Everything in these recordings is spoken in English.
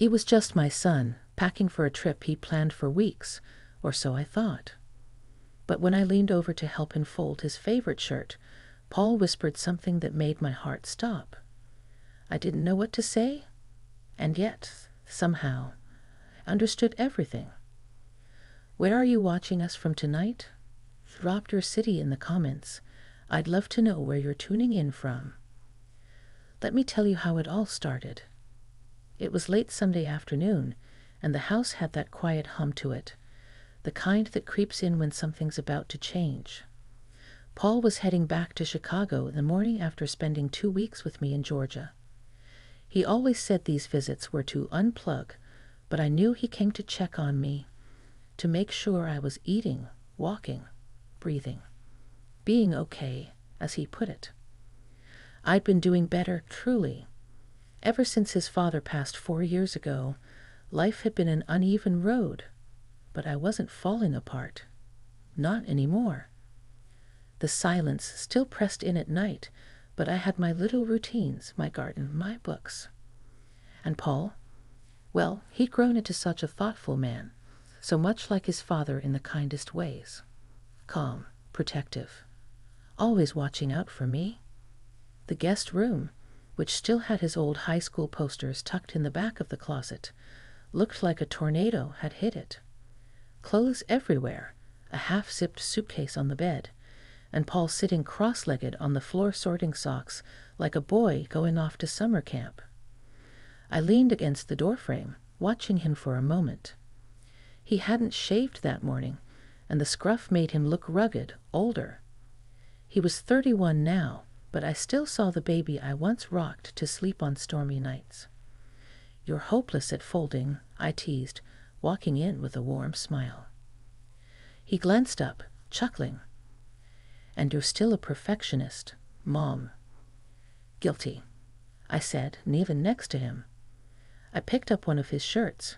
He was just my son, packing for a trip he'd planned for weeks, or so I thought. But when I leaned over to help him fold his favorite shirt, Paul whispered something that made my heart stop. I didn't know what to say, and yet, somehow, understood everything. Where are you watching us from tonight? Drop your city in the comments. I'd love to know where you're tuning in from. Let me tell you how it all started. It was late Sunday afternoon, and the house had that quiet hum to it, the kind that creeps in when something's about to change. Paul was heading back to Chicago the morning after spending 2 weeks with me in Georgia. He always said these visits were to unplug, but I knew he came to check on me, to make sure I was eating, walking, breathing, being okay, as he put it. I'd been doing better, truly. Ever since his father passed 4 years ago, life had been an uneven road, but I wasn't falling apart. Not anymore. The silence still pressed in at night, but I had my little routines, my garden, my books. And Paul? Well, he'd grown into such a thoughtful man, so much like his father in the kindest ways. Calm, protective, always watching out for me. The guest room, which still had his old high school posters tucked in the back of the closet, looked like a tornado had hit it. Clothes everywhere, a half-zipped suitcase on the bed, and Paul sitting cross-legged on the floor sorting socks like a boy going off to summer camp. I leaned against the doorframe, watching him for a moment. He hadn't shaved that morning, and the scruff made him look rugged, older. He was 31 now, but I still saw the baby I once rocked to sleep on stormy nights. "You're hopeless at folding," I teased, walking in with a warm smile. He glanced up, chuckling. "And you're still a perfectionist, Mom." "Guilty," I said, kneeling next to him. I picked up one of his shirts,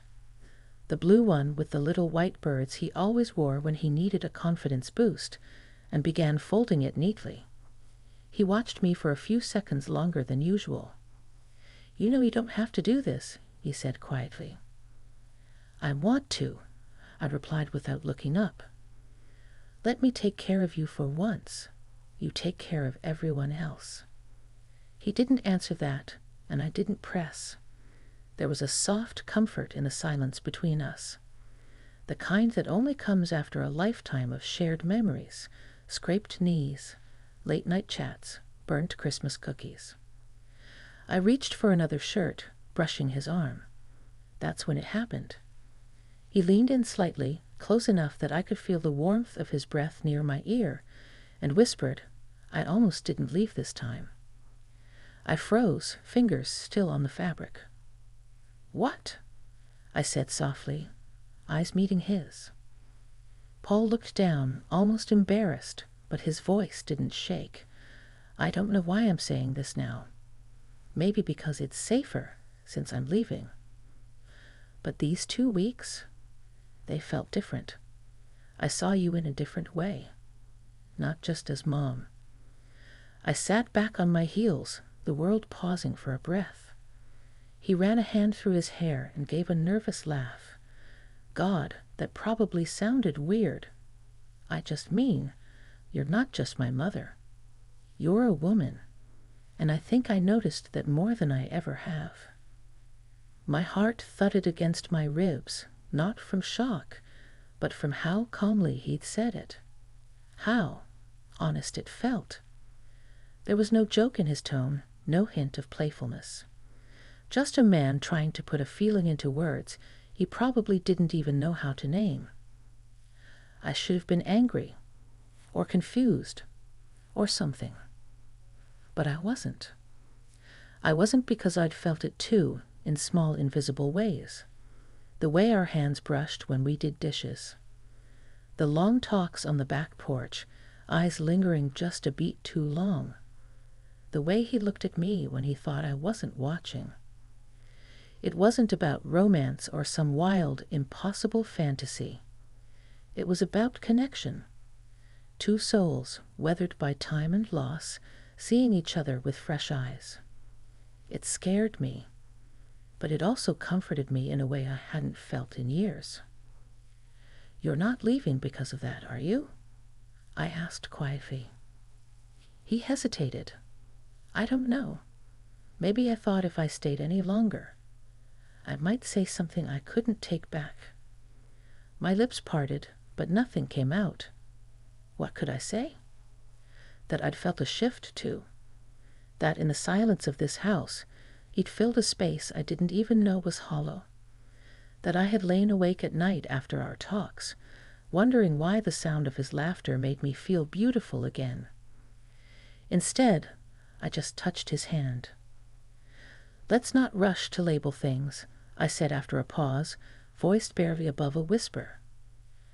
the blue one with the little white birds he always wore when he needed a confidence boost, and began folding it neatly. He watched me for a few seconds longer than usual. "You know you don't have to do this," he said quietly. "I want to," I replied without looking up. "Let me take care of you for once. You take care of everyone else." He didn't answer that, and I didn't press. There was a soft comfort in the silence between us, the kind that only comes after a lifetime of shared memories, scraped knees, late-night chats, burnt Christmas cookies. I reached for another shirt, brushing his arm. That's when it happened. He leaned in slightly, close enough that I could feel the warmth of his breath near my ear, and whispered, "I almost didn't leave this time." I froze, fingers still on the fabric. "What?" I said softly, eyes meeting his. Paul looked down, almost embarrassed, but his voice didn't shake. I don't know why I'm saying this now. Maybe because it's safer, since I'm leaving. But these 2 weeks, they felt different. I saw you in a different way, not just as Mom. I sat back on my heels, the world pausing for a breath. He ran a hand through his hair and gave a nervous laugh. God, that probably sounded weird. "I just mean, you're not just my mother. You're a woman, and I think I noticed that more than I ever have." My heart thudded against my ribs, not from shock, but from how calmly he'd said it. How honest it felt. There was no joke in his tone, no hint of playfulness. Just a man trying to put a feeling into words he probably didn't even know how to name. I should have been angry, or confused, or something. But I wasn't. I wasn't because I'd felt it too, in small invisible ways. The way our hands brushed when we did dishes. The long talks on the back porch, eyes lingering just a beat too long. The way he looked at me when he thought I wasn't watching. It wasn't about romance or some wild, impossible fantasy. It was about connection. 2 souls, weathered by time and loss, seeing each other with fresh eyes. It scared me, but it also comforted me in a way I hadn't felt in years. "You're not leaving because of that, are you?" I asked quietly. He hesitated. "I don't know. Maybe I thought if I stayed any longer, I might say something I couldn't take back." My lips parted, but nothing came out. What could I say? That I'd felt a shift too. That in the silence of this house, he'd filled a space I didn't even know was hollow. That I had lain awake at night after our talks, wondering why the sound of his laughter made me feel beautiful again. Instead, I just touched his hand. "Let's not rush to label things," I said after a pause, voiced barely above a whisper.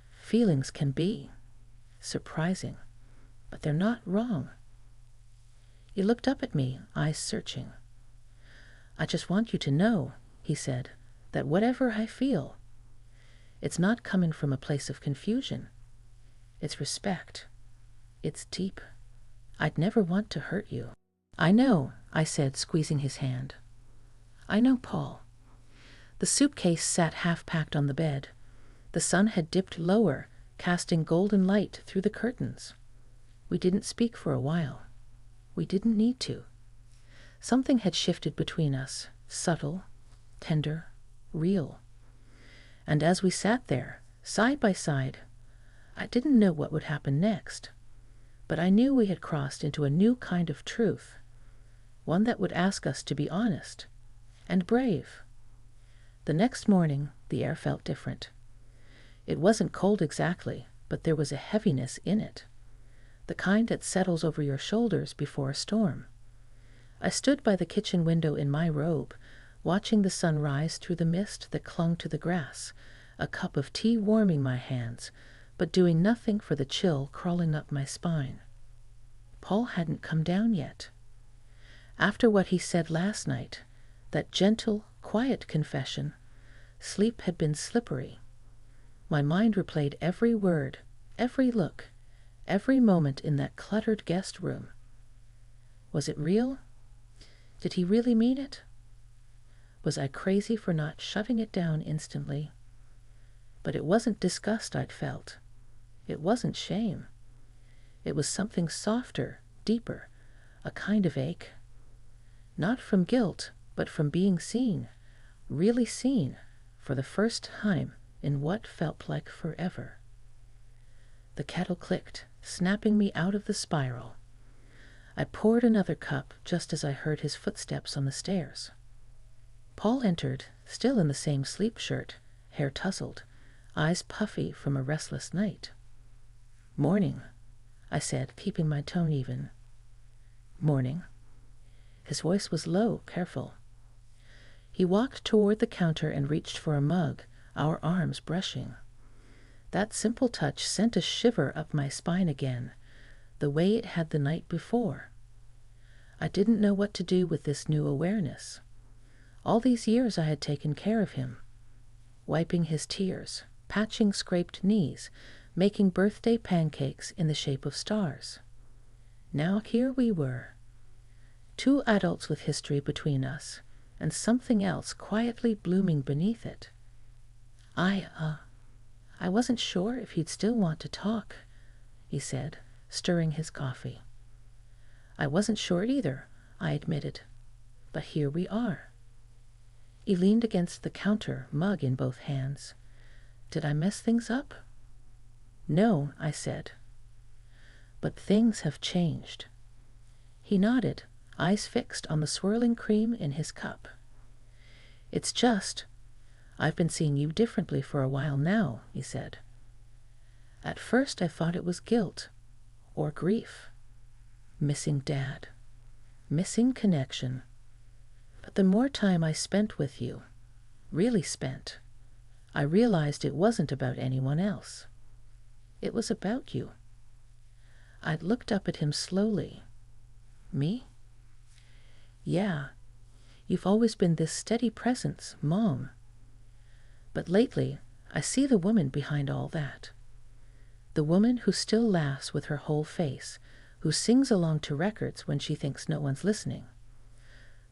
"Feelings can be surprising, but they're not wrong." He looked up at me, eyes searching. "I just want you to know," he said, "that whatever I feel, it's not coming from a place of confusion. It's respect. It's deep. I'd never want to hurt you." "I know," I said, squeezing his hand. "I know, Paul." The suitcase sat half-packed on the bed. The sun had dipped lower, casting golden light through the curtains. We didn't speak for a while. We didn't need to. Something had shifted between us, subtle, tender, real. And as we sat there, side by side, I didn't know what would happen next, but I knew we had crossed into a new kind of truth, one that would ask us to be honest and brave. The next morning, the air felt different. It wasn't cold exactly, but there was a heaviness in it, the kind that settles over your shoulders before a storm. I stood by the kitchen window in my robe, watching the sun rise through the mist that clung to the grass, a cup of tea warming my hands, but doing nothing for the chill crawling up my spine. Paul hadn't come down yet. After what he said last night, that gentle, quiet confession, sleep had been slippery. My mind replayed every word, every look, every moment in that cluttered guest room. Was it real? Did he really mean it? Was I crazy for not shutting it down instantly? But it wasn't disgust I'd felt. It wasn't shame. It was something softer, deeper, a kind of ache. Not from guilt, but from being seen, really seen, for the first time in what felt like forever. The kettle clicked, snapping me out of the spiral. I poured another cup just as I heard his footsteps on the stairs. Paul entered, still in the same sleep shirt, hair tousled, eyes puffy from a restless night. "Morning," I said, keeping my tone even. "Morning." His voice was low, careful. He walked toward the counter and reached for a mug, our arms brushing. That simple touch sent a shiver up my spine again, the way it had the night before. I didn't know what to do with this new awareness. All these years I had taken care of him, wiping his tears, patching scraped knees, making birthday pancakes in the shape of stars. Now here we were, two adults with history between us, and something else quietly blooming beneath it. I wasn't sure if he'd still want to talk," he said, stirring his coffee. "I wasn't sure either," I admitted. "But here we are." He leaned against the counter, mug in both hands. "Did I mess things up?" "No," I said. "But things have changed." He nodded, eyes fixed on the swirling cream in his cup. "It's just, I've been seeing you differently for a while now," he said. "At first I thought it was guilt or grief. Missing Dad. Missing connection. But the more time I spent with you, really spent, I realized it wasn't about anyone else. It was about you." I looked up at him slowly. "Me?" "Yeah. You've always been this steady presence, Mom. But lately, I see the woman behind all that. The woman who still laughs with her whole face, who sings along to records when she thinks no one's listening.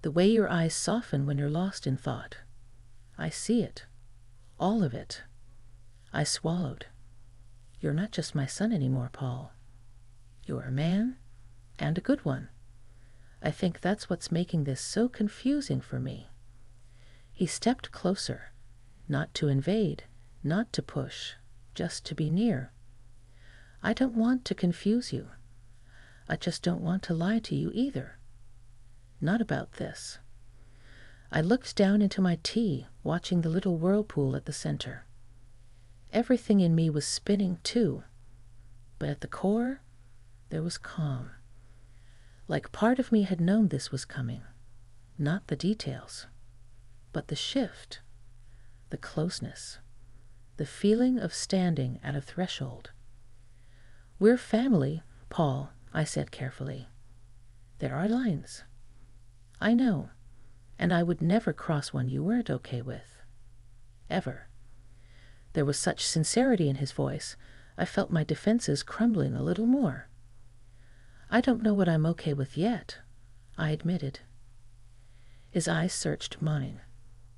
The way your eyes soften when you're lost in thought. I see it. All of it. I swallowed. You're not just my son anymore, Paul. You're a man, and a good one. I think that's what's making this so confusing for me. He stepped closer, not to invade, not to push, just to be near. I don't want to confuse you. I just don't want to lie to you either. Not about this. I looked down into my tea, watching the little whirlpool at the center. Everything in me was spinning too, but at the core, there was calm. Like part of me had known this was coming. Not the details, but the shift, the closeness, the feeling of standing at a threshold. We're family, Paul, I said carefully. There are lines. I know, and I would never cross one you weren't okay with. Ever. There was such sincerity in his voice, I felt my defenses crumbling a little more. I don't know what I'm okay with yet, I admitted. His eyes searched mine.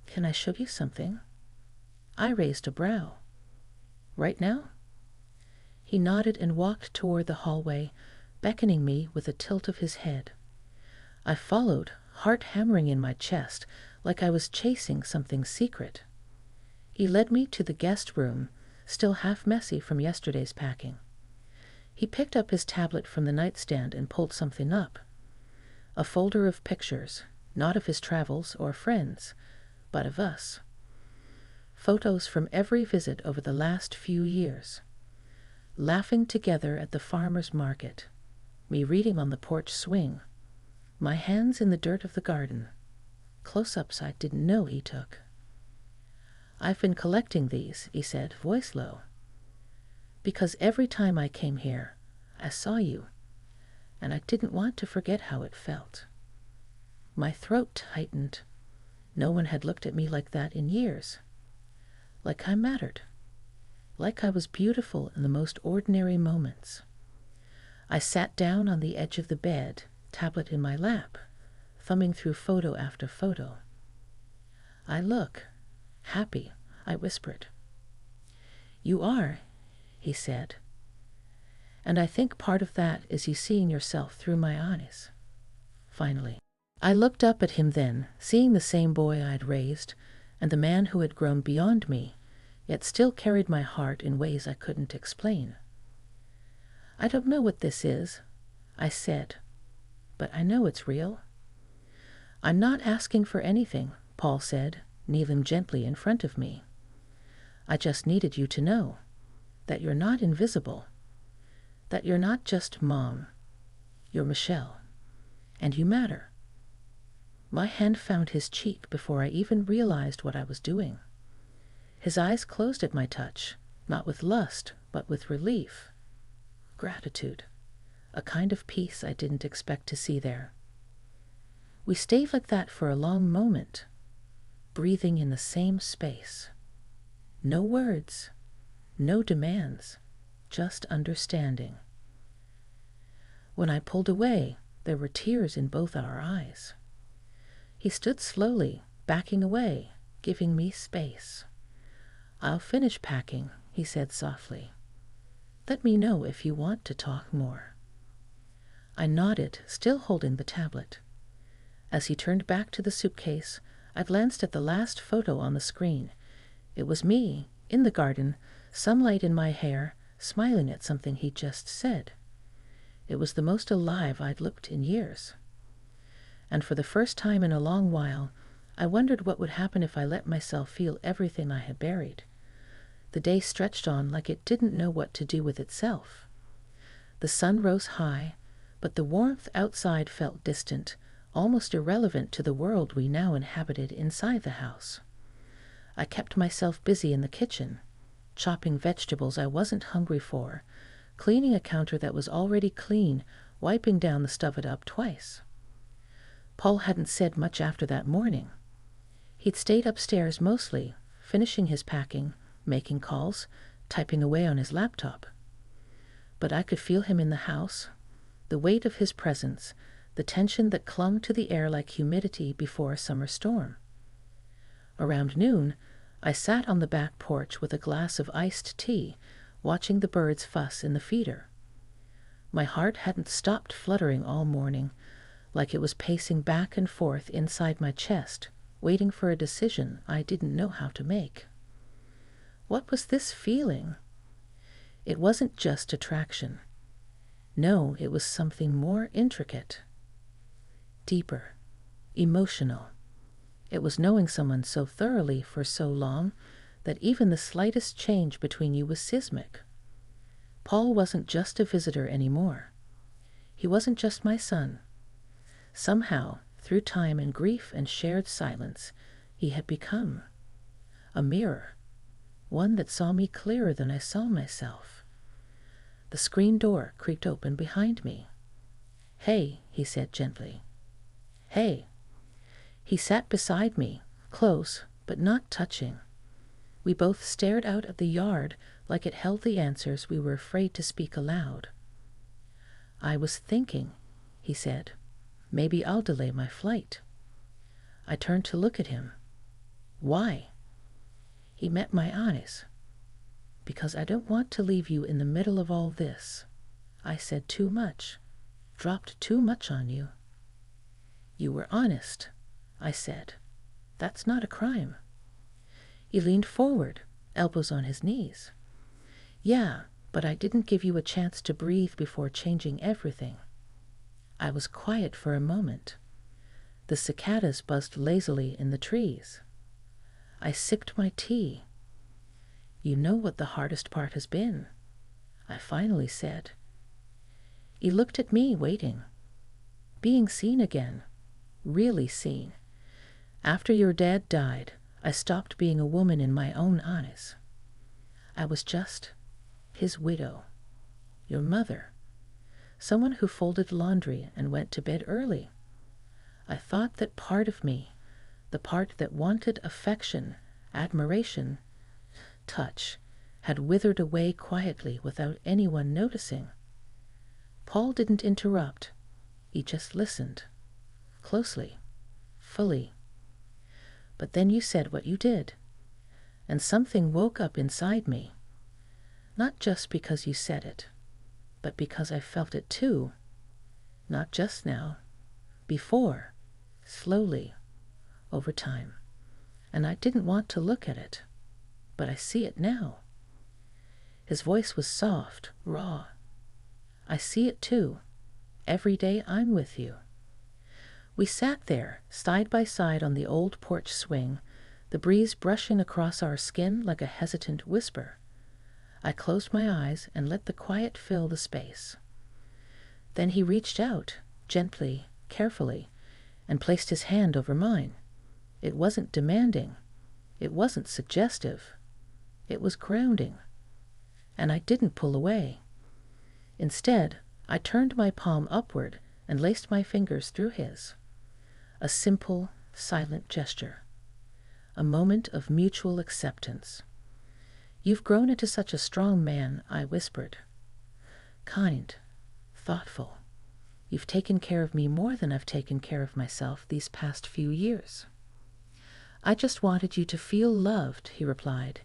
Can I show you something? I raised a brow. Right now? He nodded and walked toward the hallway, beckoning me with a tilt of his head. I followed, heart hammering in my chest, like I was chasing something secret. He led me to the guest room, still half messy from yesterday's packing. He picked up his tablet from the nightstand and pulled something up. A folder of pictures, not of his travels or friends, but of us. Photos from every visit over the last few years. Laughing together at the farmer's market, me reading on the porch swing, my hands in the dirt of the garden, close-ups I didn't know he took. I've been collecting these, he said, voice low, because every time I came here, I saw you, and I didn't want to forget how it felt. My throat tightened. No one had looked at me like that in years. Like I mattered. Like I was beautiful in the most ordinary moments. I sat down on the edge of the bed, tablet in my lap, thumbing through photo after photo. I look happy, I whispered. You are, he said. And I think part of that is you seeing yourself through my eyes. Finally. I looked up at him then, seeing the same boy I'd raised, and the man who had grown beyond me, yet still carried my heart in ways I couldn't explain. I don't know what this is, I said, but I know it's real. I'm not asking for anything, Paul said, kneeling gently in front of me. I just needed you to know that you're not invisible, that you're not just Mom, you're Michelle, and you matter. My hand found his cheek before I even realized what I was doing. His eyes closed at my touch, not with lust, but with relief. Gratitude, a kind of peace I didn't expect to see there. We stayed like that for a long moment, breathing in the same space. No words, no demands, just understanding. When I pulled away, there were tears in both our eyes. He stood slowly, backing away, giving me space. I'll finish packing, he said softly. Let me know if you want to talk more. I nodded, still holding the tablet. As he turned back to the suitcase, I glanced at the last photo on the screen. It was me, in the garden, sunlight in my hair, smiling at something he'd just said. It was the most alive I'd looked in years. And for the first time in a long while, I wondered what would happen if I let myself feel everything I had buried. The day stretched on like it didn't know what to do with itself. The sun rose high, but the warmth outside felt distant, almost irrelevant to the world we now inhabited inside the house. I kept myself busy in the kitchen, chopping vegetables I wasn't hungry for, cleaning a counter that was already clean, wiping down the stuff-it-up twice. Paul hadn't said much after that morning. He'd stayed upstairs mostly, finishing his packing, making calls, typing away on his laptop. But I could feel him in the house, the weight of his presence, the tension that clung to the air like humidity before a summer storm. Around noon, I sat on the back porch with a glass of iced tea, watching the birds fuss in the feeder. My heart hadn't stopped fluttering all morning, like it was pacing back and forth inside my chest, waiting for a decision I didn't know how to make. What was this feeling? It wasn't just attraction. No, it was something more intricate, deeper, emotional. It was knowing someone so thoroughly for so long that even the slightest change between you was seismic. Paul wasn't just a visitor anymore. He wasn't just my son. Somehow, through time and grief and shared silence, he had become a mirror, one that saw me clearer than I saw myself. The screen door creaked open behind me. "Hey," he said gently. "Hey." He sat beside me, close, but not touching. We both stared out at the yard like it held the answers we were afraid to speak aloud. "I was thinking," he said, "maybe I'll delay my flight." I turned to look at him. "Why?" He met my eyes. "Because I don't want to leave you in the middle of all this. I said too much, dropped too much on you." "You were honest," I said. "That's not a crime." He leaned forward, elbows on his knees. "Yeah, but I didn't give you a chance to breathe before changing everything." I was quiet for a moment. The cicadas buzzed lazily in the trees. I sipped my tea. "You know what the hardest part has been," I finally said. He looked at me, waiting. "Being seen again. Really seen. After your dad died, I stopped being a woman in my own eyes. I was just his widow, your mother, someone who folded laundry and went to bed early. I thought that part of me, the part that wanted affection, admiration, touch, had withered away quietly without anyone noticing." Paul didn't interrupt. He just listened, closely, fully. "But then you said what you did, and something woke up inside me. Not just because you said it, but because I felt it too. Not just now, before, slowly, over time. And I didn't want to look at it, but I see it now." His voice was soft, raw. "I see it too, every day I'm with you." We sat there, side by side on the old porch swing, the breeze brushing across our skin like a hesitant whisper. I closed my eyes and let the quiet fill the space. Then he reached out, gently, carefully, and placed his hand over mine. It wasn't demanding. It wasn't suggestive. It was grounding. And I didn't pull away. Instead, I turned my palm upward and laced my fingers through his. A simple, silent gesture. A moment of mutual acceptance. "You've grown into such a strong man," I whispered. "Kind, thoughtful. You've taken care of me more than I've taken care of myself these past few years." "I just wanted you to feel loved," he replied,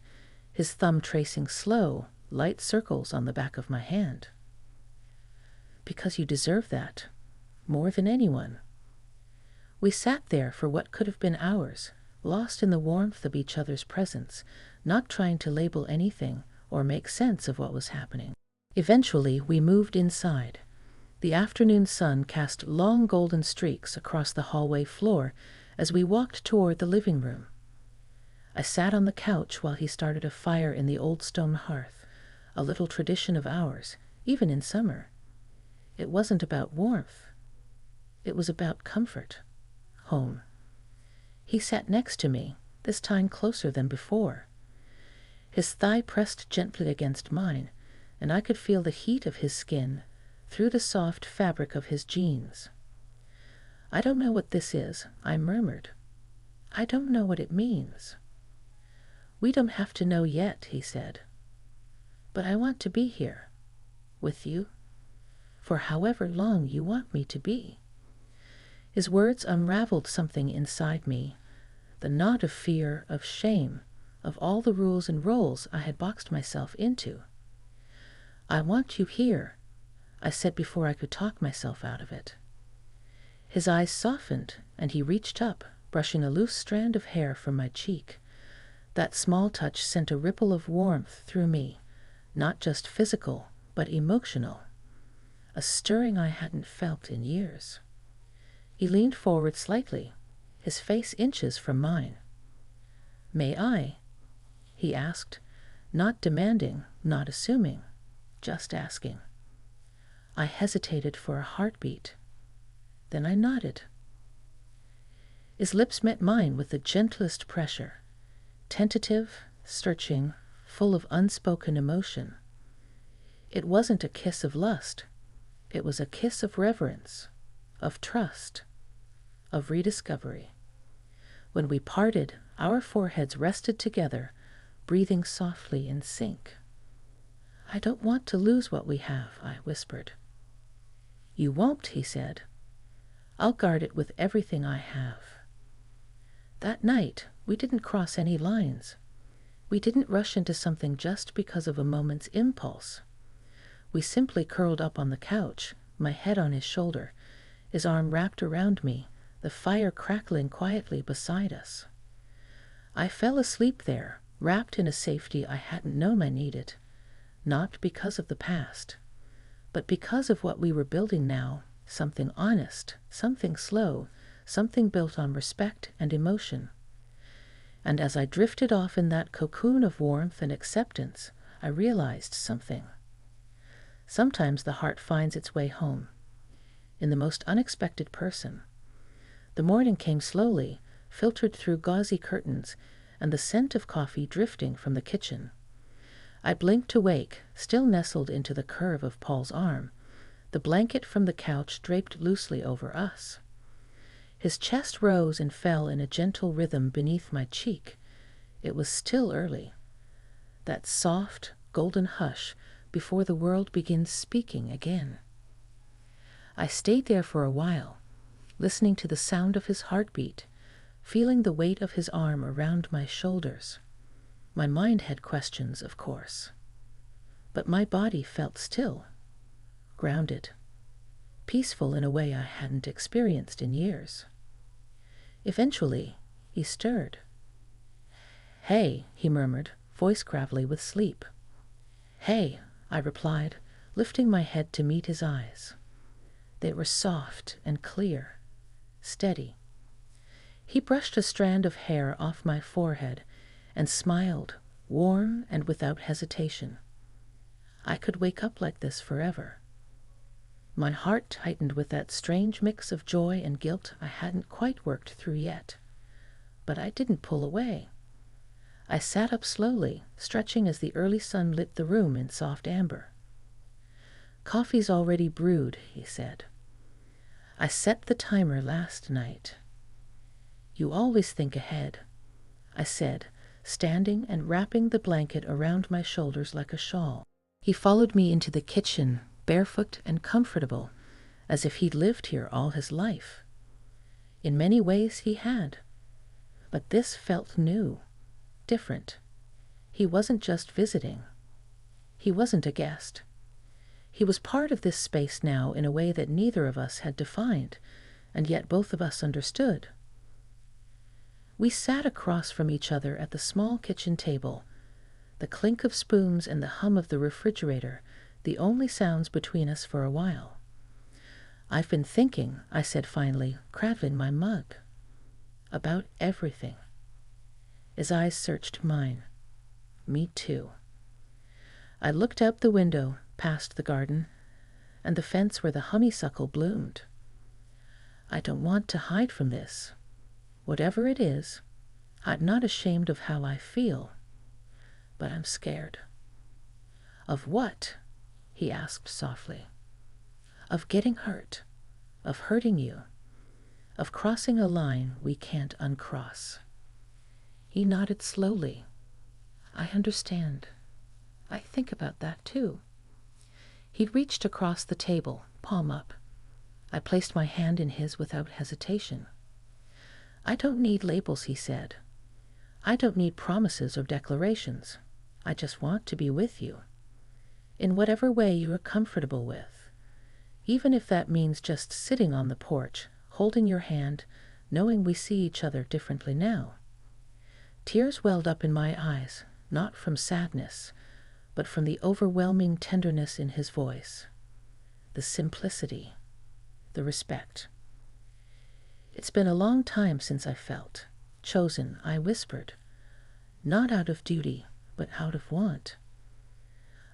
his thumb tracing slow, light circles on the back of my hand. "Because you deserve that, more than anyone." We sat there for what could have been hours, lost in the warmth of each other's presence, not trying to label anything or make sense of what was happening. Eventually, we moved inside. The afternoon sun cast long golden streaks across the hallway floor as we walked toward the living room. I sat on the couch while he started a fire in the old stone hearth, a little tradition of ours, even in summer. It wasn't about warmth. It was about comfort. Home. He sat next to me, this time closer than before. His thigh pressed gently against mine, and I could feel the heat of his skin through the soft fabric of his jeans. "I don't know what this is," I murmured. "I don't know what it means." "We don't have to know yet," he said. "But I want to be here, with you, for however long you want me to be." His words unraveled something inside me, the knot of fear, of shame, of all the rules and roles I had boxed myself into. "I want you here," I said before I could talk myself out of it. His eyes softened, and he reached up, brushing a loose strand of hair from my cheek. That small touch sent a ripple of warmth through me, not just physical, but emotional, a stirring I hadn't felt in years. He leaned forward slightly, his face inches from mine. "May I?" he asked, not demanding, not assuming, just asking. I hesitated for a heartbeat. Then I nodded. His lips met mine with the gentlest pressure, tentative, searching, full of unspoken emotion. It wasn't a kiss of lust. It was a kiss of reverence, of trust, of rediscovery. When we parted, our foreheads rested together, breathing softly in sync. "I don't want to lose what we have," I whispered. "You won't," he said. "I'll guard it with everything I have." That night, we didn't cross any lines. We didn't rush into something just because of a moment's impulse. We simply curled up on the couch, my head on his shoulder, his arm wrapped around me, the fire crackling quietly beside us. I fell asleep there, wrapped in a safety I hadn't known I needed, not because of the past, but because of what we were building now, something honest, something slow, something built on respect and emotion. And as I drifted off in that cocoon of warmth and acceptance, I realized something. Sometimes the heart finds its way home, in the most unexpected person. The morning came slowly, filtered through gauzy curtains, and the scent of coffee drifting from the kitchen. I blinked awake, still nestled into the curve of Paul's arm, the blanket from the couch draped loosely over us. His chest rose and fell in a gentle rhythm beneath my cheek. It was still early. That soft, golden hush before the world begins speaking again. I stayed there for a while, listening to the sound of his heartbeat, feeling the weight of his arm around my shoulders. My mind had questions, of course, but my body felt still, grounded, peaceful in a way I hadn't experienced in years. Eventually, he stirred. "Hey," he murmured, voice gravelly with sleep. "Hey," I replied, lifting my head to meet his eyes. They were soft and clear, steady. He brushed a strand of hair off my forehead and smiled, warm and without hesitation. I could wake up like this forever. My heart tightened with that strange mix of joy and guilt I hadn't quite worked through yet. But I didn't pull away. I sat up slowly, stretching as the early sun lit the room in soft amber. "Coffee's already brewed," he said. "I set the timer last night." "You always think ahead," I said, standing and wrapping the blanket around my shoulders like a shawl. He followed me into the kitchen, barefoot and comfortable, as if he'd lived here all his life. In many ways he had. But this felt new, different. He wasn't just visiting. He wasn't a guest. He was part of this space now in a way that neither of us had defined, and yet both of us understood. We sat across from each other at the small kitchen table, the clink of spoons and the hum of the refrigerator, the only sounds between us for a while. "I've been thinking," I said finally, cradling my mug, "about everything." His eyes searched mine. Me too. I looked out the window, past the garden, and the fence where the honeysuckle bloomed. I don't want to hide from this. Whatever it is, I'm not ashamed of how I feel, but I'm scared. "Of what?" he asked softly. "Of getting hurt, of hurting you, of crossing a line we can't uncross." He nodded slowly. "I understand. I think about that too." He reached across the table, palm up. I placed my hand in his without hesitation. "I don't need labels," he said. "I don't need promises or declarations. I just want to be with you, in whatever way you are comfortable with, even if that means just sitting on the porch, holding your hand, knowing we see each other differently now." Tears welled up in my eyes, not from sadness, but from the overwhelming tenderness in his voice, the simplicity, the respect. "It's been a long time since I felt chosen," I whispered, "not out of duty, but out of want."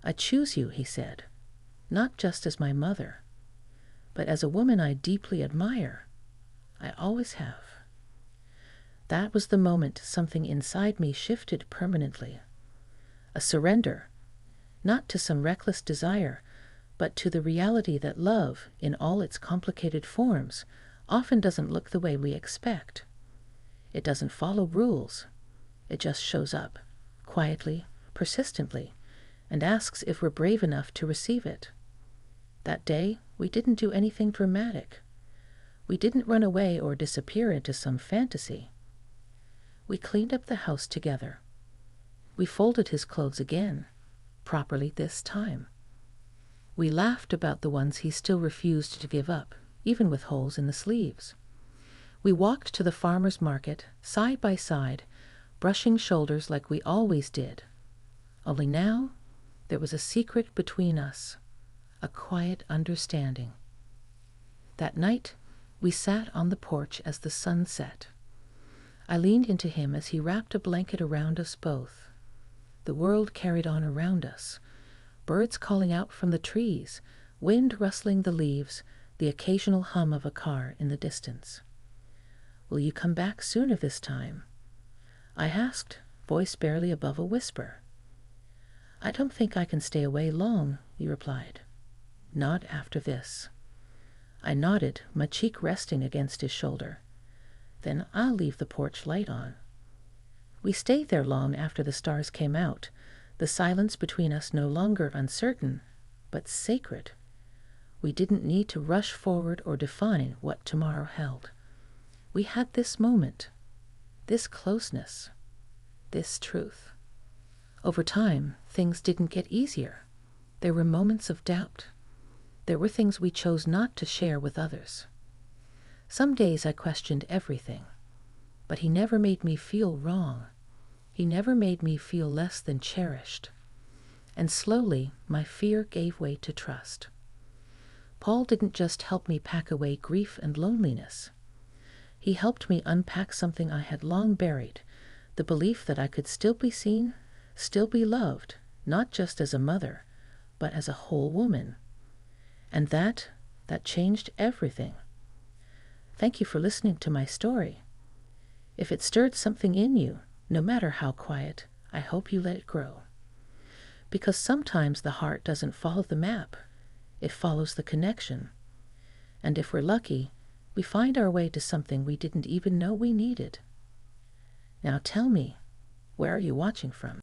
"I choose you," he said, "not just as my mother, but as a woman I deeply admire. I always have." That was the moment something inside me shifted permanently. A surrender, not to some reckless desire, but to the reality that love, in all its complicated forms, often doesn't look the way we expect. It doesn't follow rules. It just shows up, quietly, persistently, and asks if we're brave enough to receive it. That day, we didn't do anything dramatic. We didn't run away or disappear into some fantasy. We cleaned up the house together. We folded his clothes again, properly this time. We laughed about the ones he still refused to give up, even with holes in the sleeves. We walked to the farmer's market, side by side, brushing shoulders like we always did. Only now, there was a secret between us, a quiet understanding. That night, we sat on the porch as the sun set. I leaned into him as he wrapped a blanket around us both. The world carried on around us, birds calling out from the trees, wind rustling the leaves, the occasional hum of a car in the distance. "Will you come back sooner this time?" I asked, voice barely above a whisper. "I don't think I can stay away long," he replied. "Not after this." I nodded, my cheek resting against his shoulder. "Then I'll leave the porch light on." We stayed there long after the stars came out, the silence between us no longer uncertain, but sacred. We didn't need to rush forward or define what tomorrow held. We had this moment, this closeness, this truth. Over time, things didn't get easier. There were moments of doubt. There were things we chose not to share with others. Some days I questioned everything, but he never made me feel wrong. He never made me feel less than cherished. And slowly, my fear gave way to trust. Paul didn't just help me pack away grief and loneliness. He helped me unpack something I had long buried, the belief that I could still be seen, still be loved, not just as a mother, but as a whole woman. And that changed everything. Thank you for listening to my story. If it stirred something in you, no matter how quiet, I hope you let it grow. Because sometimes the heart doesn't follow the map. It follows the connection. And if we're lucky, we find our way to something we didn't even know we needed. Now tell me, where are you watching from?